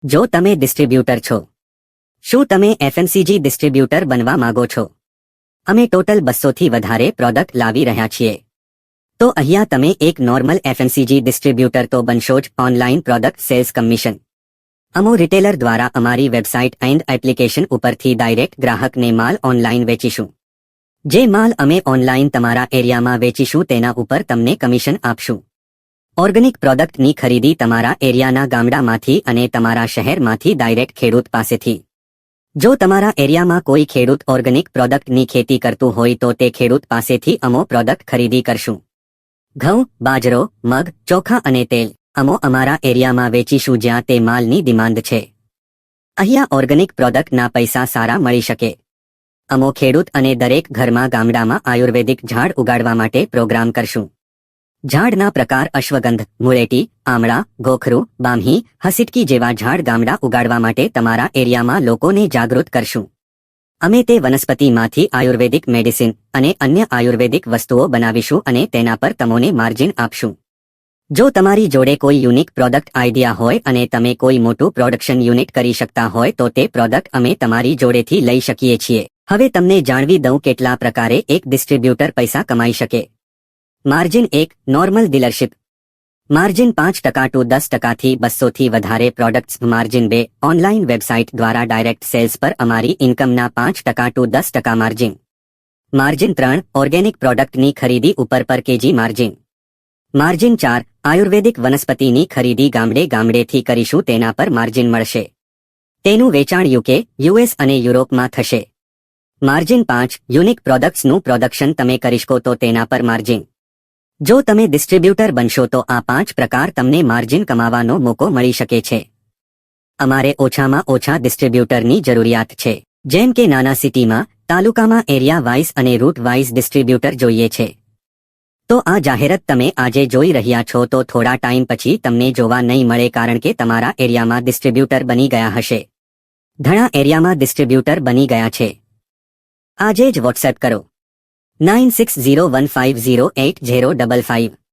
જો તમે ડિસ્ટ્રીબ્યુટર છો, શું તમે એફએમસીજી ડિસ્ટ્રીબ્યુટર બનવા માંગો છો? અમે ટોટલ 200 થી વધારે પ્રોડક્ટ લાવી રહ્યા છીએ. તો અહીંયા તમે એક નોર્મલ એફએમસીજી ડિસ્ટ્રીબ્યુટર તો બનશો જ. ઓનલાઈન પ્રોડક્ટ સેલ્સ કમિશન અમો રિટેલર દ્વારા અમારી વેબસાઇટ એન્ડ એપ્લિકેશન ઉપરથી ડાયરેક્ટ ગ્રાહકને માલ ઓનલાઈન વેચીશું. જે માલ અમે ઓનલાઈન તમારા એરિયામાં વેચીશું તેના ઉપર તમને કમિશન આપશું. ઓર્ગેનિક પ્રોડક્ટની ખરીદી તમારા એરિયાના ગામડામાંથી અને તમારા શહેરમાંથી ડાયરેક્ટ ખેડૂત પાસેથી. જો તમારા એરિયામાં કોઈ ખેડૂત ઓર્ગેનિક પ્રોડક્ટની ખેતી કરતું હોય તો તે ખેડૂત પાસેથી અમો પ્રોડક્ટ ખરીદી કરશું. ઘઉં, બાજરો, મગ, ચોખા અને તેલ અમો અમારા એરિયામાં વેચીશું જ્યાં તે માલની ડિમાન્ડ છે. અહીંયા ઓર્ગેનિક પ્રોડક્ટના પૈસા સારા મળી શકે. અમો ખેડૂત અને દરેક ઘરમાં ગામડામાં આયુર્વેદિક ઝાડ ઉગાડવા માટે પ્રોગ્રામ કરશું. ઝાડના પ્રકાર અશ્વગંધ, મુળેટી, આમળા, ગોખરું, બામ્હી, હસીટકી જેવા ઝાડ ગામડા ઉગાડવા માટે તમારા એરિયામાં લોકોને જાગૃત કરશું. અમે તે વનસ્પતિમાંથી આયુર્વેદિક મેડિસિન અને અન્ય આયુર્વેદિક વસ્તુઓ બનાવીશું અને તેના પર તમને માર્જિન આપશું. જો તમારી જોડે કોઈ યુનિક પ્રોડક્ટ આઈડિયા હોય અને તમે કોઈ મોટું પ્રોડક્શન યુનિટ કરી શકતા હોય તો તે પ્રોડક્ટ અમે તમારી જોડેથી લઈ શકીએ છીએ. હવે તમને જાણવી દઉં કેટલા પ્રકારે એક ડિસ્ટ્રીબ્યુટર પૈસા કમાઈ શકે. Margin 1. Normal dealership margin 5% to 10% થી 200 થી વધારે પ્રોડક્ટ્સ. માર્જિન 2. ઓનલાઈન વેબસાઇટ દ્વારા ડાયરેક્ટ સેલ્સ પર અમારી ઇન્કમના 5% ટુ 10% માર્જિન. માર્જિન 3. ઓર્ગેનિક પ્રોડક્ટની ખરીદી ઉપર પર કેજી માર્જિન. માર્જિન 4. આયુર્વેદિક વનસ્પતિની ખરીદી ગામડે ગામડેથી કરીશું તેના પર માર્જિન મળશે. તેનું વેચાણ યુકે, યુએસ અને યુરોપમાં થશે. માર્જિન 5. યુનિક પ્રોડક્ટ્સનું પ્રોડક્શન તમે કરીશકો તો તેના પર માર્જિન. જો તમે ડિસ્ટ્રીબ્યુટર બનશો તો આ 5 પ્રકાર તમને માર્જિન કમાવાનો મોકો મળી શકે છે. અમારે ઓછામાં ઓછા ડિસ્ટ્રીબ્યુટરની જરૂરિયાત છે. જેમ કે નાના સિટીમાં, તાલુકામાં એરિયા વાઇઝ અને રૂટ વાઇઝ ડિસ્ટ્રીબ્યુટર જોઈએ છે. તો આ જાહેરાત તમે આજે જોઈ રહ્યા છો તો થોડા ટાઈમ પછી તમને જોવા નહીં મળે કારણ કે તમારા એરિયામાં ડિસ્ટ્રીબ્યુટર બની ગયા હશે. ઘણા એરિયામાં ડિસ્ટ્રીબ્યુટર બની ગયા છે. આજે જ વોટ્સએપ કરો 9601508055.